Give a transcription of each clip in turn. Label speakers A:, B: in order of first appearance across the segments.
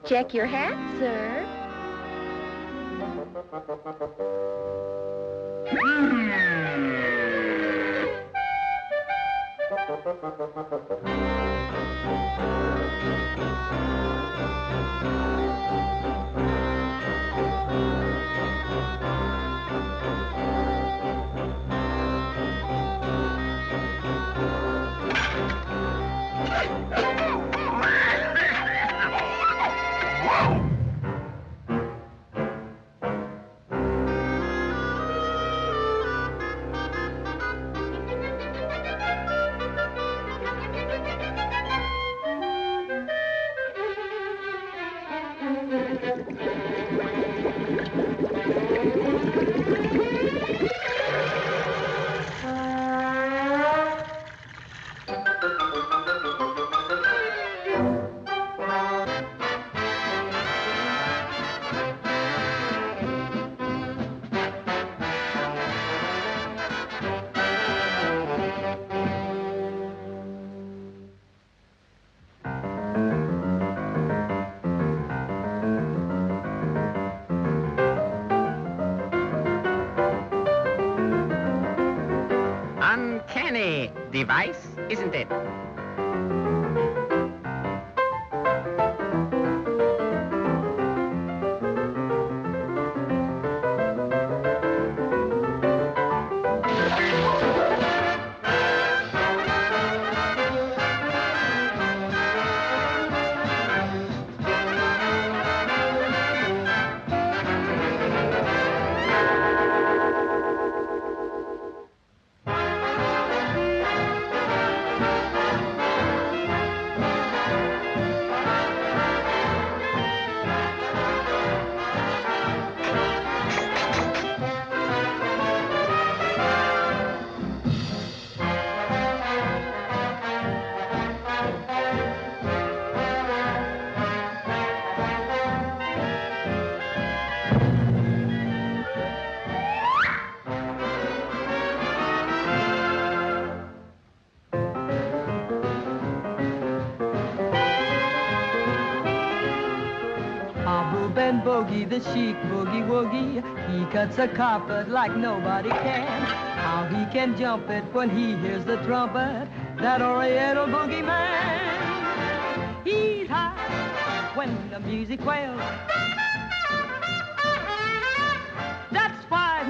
A: Check your hat, sir.
B: Uncanny device, isn't it?
C: And boogie, the chic boogie woogie, he cuts a carpet like nobody can. How he can jump it when he hears the trumpet, that oriental boogie man. He's high when the music wails. That's why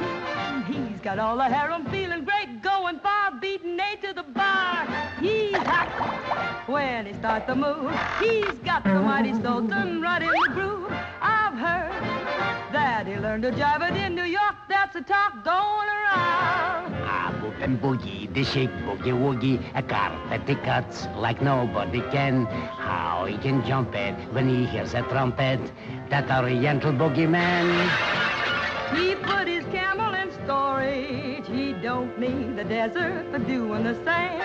C: he's got all the harem feeling great, going far, beating A to the bar. He's hot when he starts to move. He's got the mighty Sultan right in the groove. I've heard that he learned to jive it in New York. That's the talk going around.
B: Boop and boogie, the shake boogie woogie, a carpet he cuts like nobody can. How he can jump it when he hears a trumpet, that oriental boogie man.
C: He put his camel in storage. He don't need the desert for doing the same.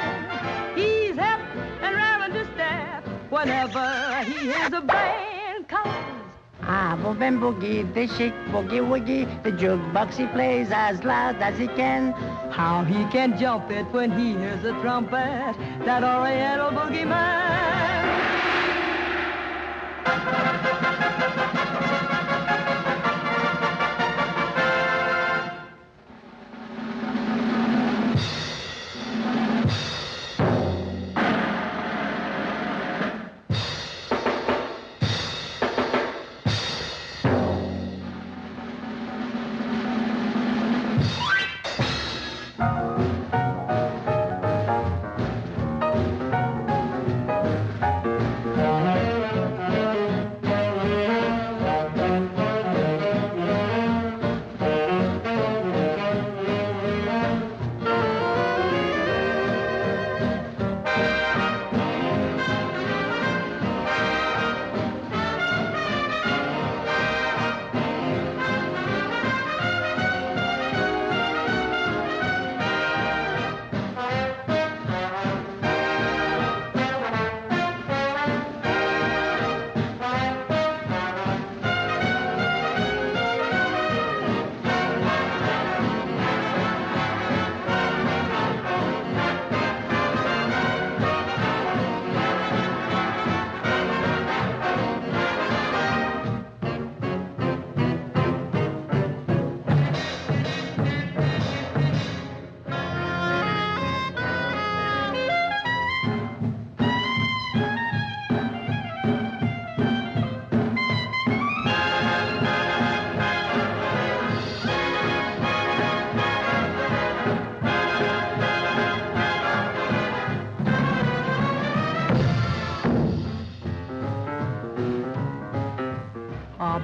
C: He's hip and raring to step whenever he hears a band call.
B: Boop and boogie, the shake boogie woogie, the jukebox he plays as loud as he can.
C: How he can jump it when he hears a trumpet, that oriental boogie man.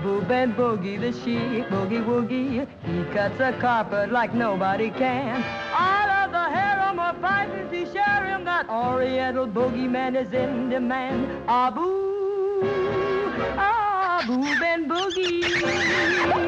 C: Boop and Boogie, the chic boogie woogie. He cuts a carpet like nobody can. All of the harem are fighting to share him. That Oriental boogeyman is in demand. Ah, boo, ah, Boop and Boogie.